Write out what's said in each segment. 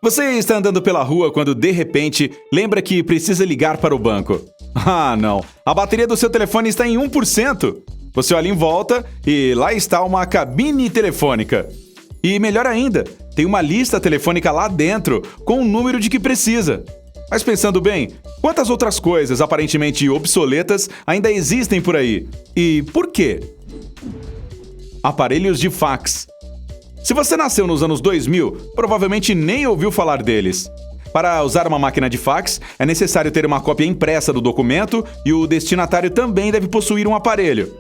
Você está andando pela rua quando, de repente, lembra que precisa ligar para o banco. Ah, não! A bateria do seu telefone está em 1%. Você olha em volta e lá está uma cabine telefônica. E melhor ainda, tem uma lista telefônica lá dentro com o número de que precisa. Mas pensando bem, quantas outras coisas aparentemente obsoletas ainda existem por aí? E por quê? Aparelhos de fax. Se você nasceu nos anos 2000, provavelmente nem ouviu falar deles. Para usar uma máquina de fax, é necessário ter uma cópia impressa do documento e o destinatário também deve possuir um aparelho.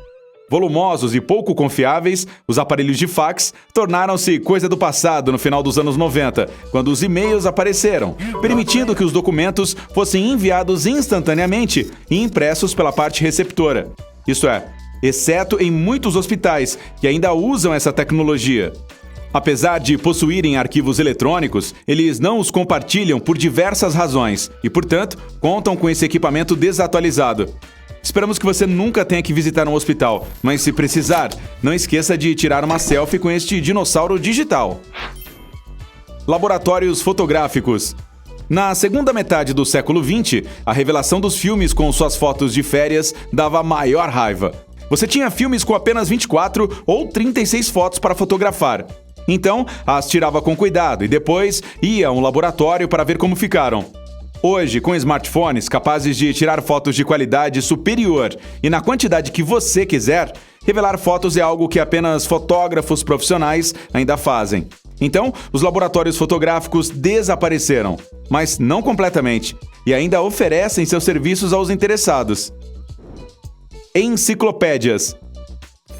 Volumosos e pouco confiáveis, os aparelhos de fax tornaram-se coisa do passado no final dos anos 90, quando os e-mails apareceram, permitindo que os documentos fossem enviados instantaneamente e impressos pela parte receptora. Isto é, exceto em muitos hospitais que ainda usam essa tecnologia. Apesar de possuírem arquivos eletrônicos, eles não os compartilham por diversas razões e, portanto, contam com esse equipamento desatualizado. Esperamos que você nunca tenha que visitar um hospital, mas se precisar, não esqueça de tirar uma selfie com este dinossauro digital. Laboratórios fotográficos. Na segunda metade do século XX, a revelação dos filmes com suas fotos de férias dava maior raiva. Você tinha filmes com apenas 24 ou 36 fotos para fotografar. Então, as tirava com cuidado e depois ia a um laboratório para ver como ficaram. Hoje, com smartphones capazes de tirar fotos de qualidade superior e na quantidade que você quiser, revelar fotos é algo que apenas fotógrafos profissionais ainda fazem. Então, os laboratórios fotográficos desapareceram, mas não completamente, e ainda oferecem seus serviços aos interessados. Enciclopédias.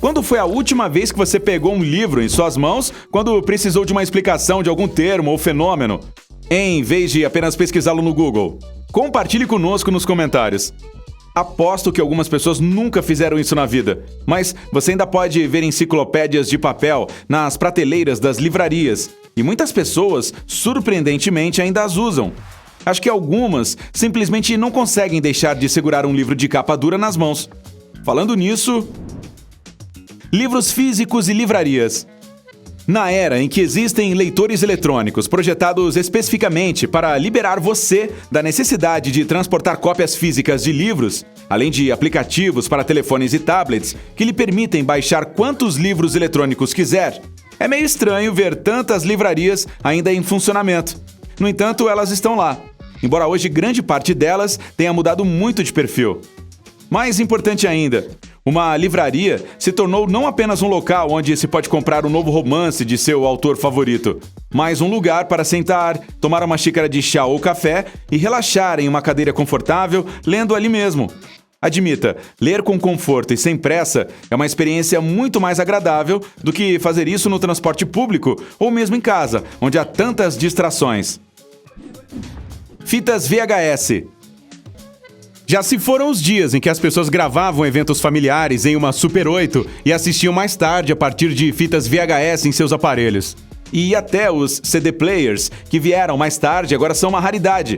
Quando foi a última vez que você pegou um livro em suas mãos quando precisou de uma explicação de algum termo ou fenômeno, em vez de apenas pesquisá-lo no Google? Compartilhe conosco nos comentários. Aposto que algumas pessoas nunca fizeram isso na vida, mas você ainda pode ver enciclopédias de papel nas prateleiras das livrarias, e muitas pessoas, surpreendentemente, ainda as usam. Acho que algumas simplesmente não conseguem deixar de segurar um livro de capa dura nas mãos. Falando nisso... livros físicos e livrarias. Na era em que existem leitores eletrônicos projetados especificamente para liberar você da necessidade de transportar cópias físicas de livros, além de aplicativos para telefones e tablets que lhe permitem baixar quantos livros eletrônicos quiser, é meio estranho ver tantas livrarias ainda em funcionamento. No entanto, elas estão lá, embora hoje grande parte delas tenha mudado muito de perfil. Mais importante ainda, uma livraria se tornou não apenas um local onde se pode comprar um novo romance de seu autor favorito, mas um lugar para sentar, tomar uma xícara de chá ou café e relaxar em uma cadeira confortável, lendo ali mesmo. Admita, ler com conforto e sem pressa é uma experiência muito mais agradável do que fazer isso no transporte público ou mesmo em casa, onde há tantas distrações. Fitas VHS. Já se foram os dias em que as pessoas gravavam eventos familiares em uma Super 8 e assistiam mais tarde a partir de fitas VHS em seus aparelhos. E até os CD players, que vieram mais tarde, agora são uma raridade.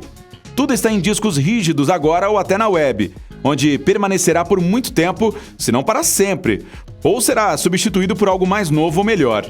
Tudo está em discos rígidos agora ou até na web, onde permanecerá por muito tempo, se não para sempre, ou será substituído por algo mais novo ou melhor.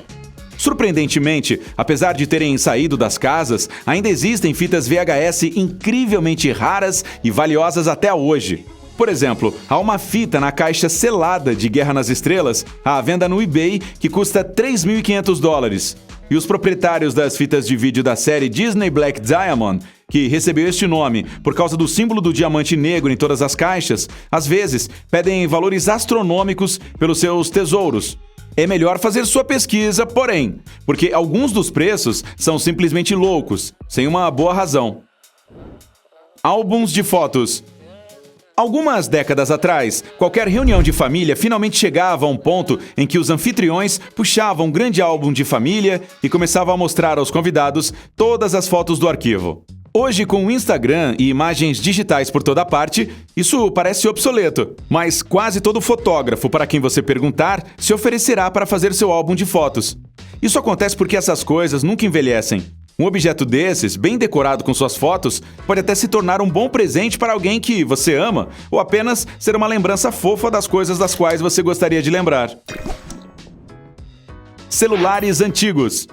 Surpreendentemente, apesar de terem saído das casas, ainda existem fitas VHS incrivelmente raras e valiosas até hoje. Por exemplo, há uma fita na caixa selada de Guerra nas Estrelas, à venda no eBay, que custa $3.500. E os proprietários das fitas de vídeo da série Disney Black Diamond, que recebeu este nome por causa do símbolo do diamante negro em todas as caixas, às vezes pedem valores astronômicos pelos seus tesouros. É melhor fazer sua pesquisa, porém, porque alguns dos preços são simplesmente loucos, sem uma boa razão. Álbuns de fotos. Algumas décadas atrás, qualquer reunião de família finalmente chegava a um ponto em que os anfitriões puxavam um grande álbum de família e começavam a mostrar aos convidados todas as fotos do arquivo. Hoje, com o Instagram e imagens digitais por toda parte, isso parece obsoleto, mas quase todo fotógrafo para quem você perguntar se oferecerá para fazer seu álbum de fotos. Isso acontece porque essas coisas nunca envelhecem. Um objeto desses, bem decorado com suas fotos, pode até se tornar um bom presente para alguém que você ama, ou apenas ser uma lembrança fofa das coisas das quais você gostaria de lembrar. Celulares antigos.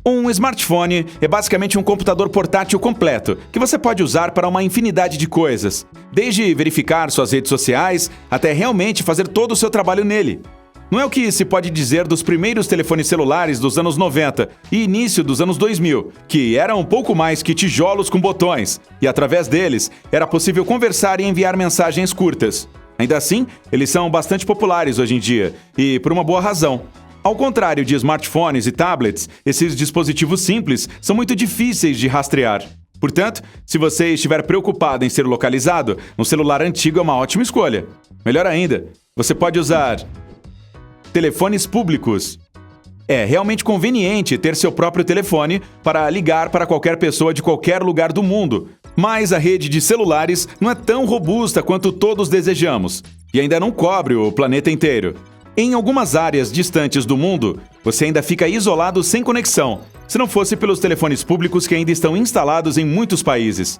Um smartphone é basicamente um computador portátil completo, que você pode usar para uma infinidade de coisas, desde verificar suas redes sociais até realmente fazer todo o seu trabalho nele. Não é o que se pode dizer dos primeiros telefones celulares dos anos 90 e início dos anos 2000, que eram um pouco mais que tijolos com botões, e através deles era possível conversar e enviar mensagens curtas. Ainda assim, eles são bastante populares hoje em dia, e por uma boa razão. Ao contrário de smartphones e tablets, esses dispositivos simples são muito difíceis de rastrear. Portanto, se você estiver preocupado em ser localizado, um celular antigo é uma ótima escolha. Melhor ainda, você pode usar telefones públicos. É realmente conveniente ter seu próprio telefone para ligar para qualquer pessoa de qualquer lugar do mundo, mas a rede de celulares não é tão robusta quanto todos desejamos, e ainda não cobre o planeta inteiro. Em algumas áreas distantes do mundo, você ainda fica isolado sem conexão, se não fosse pelos telefones públicos que ainda estão instalados em muitos países.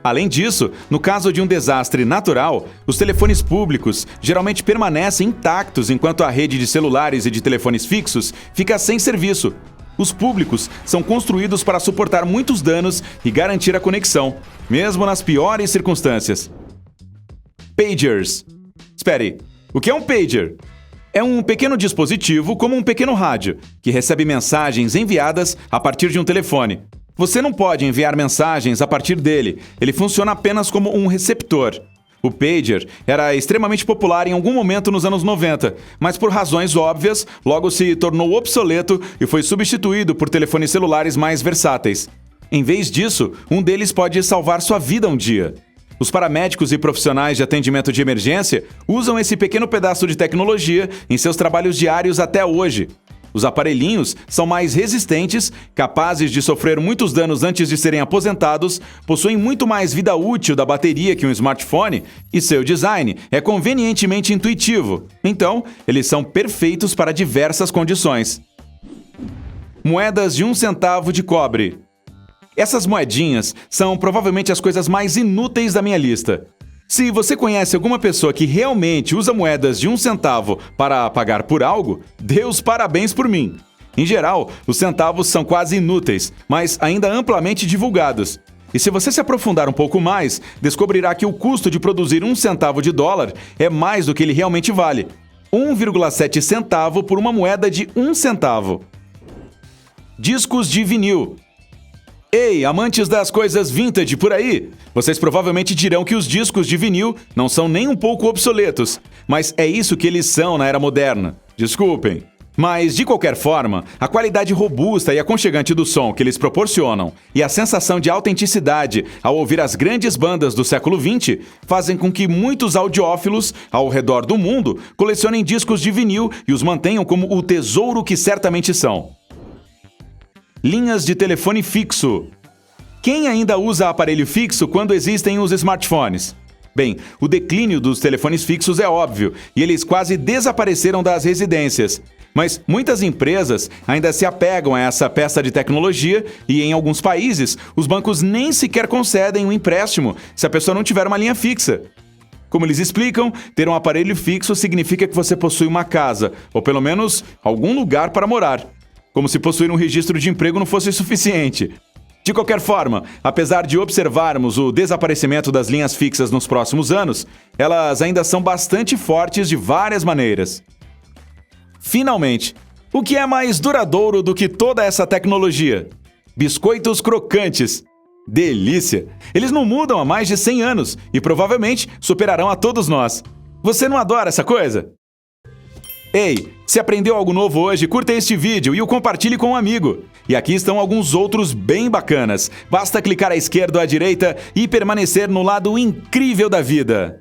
Além disso, no caso de um desastre natural, os telefones públicos geralmente permanecem intactos enquanto a rede de celulares e de telefones fixos fica sem serviço. Os públicos são construídos para suportar muitos danos e garantir a conexão, mesmo nas piores circunstâncias. Pagers. Espere, o que é um pager? É um pequeno dispositivo como um pequeno rádio, que recebe mensagens enviadas a partir de um telefone. Você não pode enviar mensagens a partir dele, ele funciona apenas como um receptor. O pager era extremamente popular em algum momento nos anos 90, mas por razões óbvias, logo se tornou obsoleto e foi substituído por telefones celulares mais versáteis. Em vez disso, um deles pode salvar sua vida um dia. Os paramédicos e profissionais de atendimento de emergência usam esse pequeno pedaço de tecnologia em seus trabalhos diários até hoje. Os aparelhinhos são mais resistentes, capazes de sofrer muitos danos antes de serem aposentados, possuem muito mais vida útil da bateria que um smartphone e seu design é convenientemente intuitivo. Então, eles são perfeitos para diversas condições. Moedas de 1 centavo de cobre. Essas moedinhas são provavelmente as coisas mais inúteis da minha lista. Se você conhece alguma pessoa que realmente usa moedas de 1 centavo para pagar por algo, dê os parabéns por mim. Em geral, os centavos são quase inúteis, mas ainda amplamente divulgados. E se você se aprofundar um pouco mais, descobrirá que o custo de produzir 1 centavo de dólar é mais do que ele realmente vale. 1,7 centavo por uma moeda de 1 centavo. Discos de vinil. Ei, amantes das coisas vintage por aí! Vocês provavelmente dirão que os discos de vinil não são nem um pouco obsoletos, mas é isso que eles são na era moderna. Desculpem. Mas, de qualquer forma, a qualidade robusta e aconchegante do som que eles proporcionam e a sensação de autenticidade ao ouvir as grandes bandas do século XX fazem com que muitos audiófilos ao redor do mundo colecionem discos de vinil e os mantenham como o tesouro que certamente são. Linhas de telefone fixo. Quem ainda usa aparelho fixo quando existem os smartphones? Bem, o declínio dos telefones fixos é óbvio e eles quase desapareceram das residências. Mas muitas empresas ainda se apegam a essa peça de tecnologia e, em alguns países, os bancos nem sequer concedem um empréstimo se a pessoa não tiver uma linha fixa. Como eles explicam, ter um aparelho fixo significa que você possui uma casa, ou pelo menos algum lugar para morar. Como se possuir um registro de emprego não fosse suficiente. De qualquer forma, apesar de observarmos o desaparecimento das linhas fixas nos próximos anos, elas ainda são bastante fortes de várias maneiras. Finalmente, o que é mais duradouro do que toda essa tecnologia? Biscoitos crocantes. Delícia! Eles não mudam há mais de 100 anos e provavelmente superarão a todos nós. Você não adora essa coisa? Ei, se aprendeu algo novo hoje, curta este vídeo e o compartilhe com um amigo. E aqui estão alguns outros bem bacanas. Basta clicar à esquerda ou à direita e permanecer no lado incrível da vida.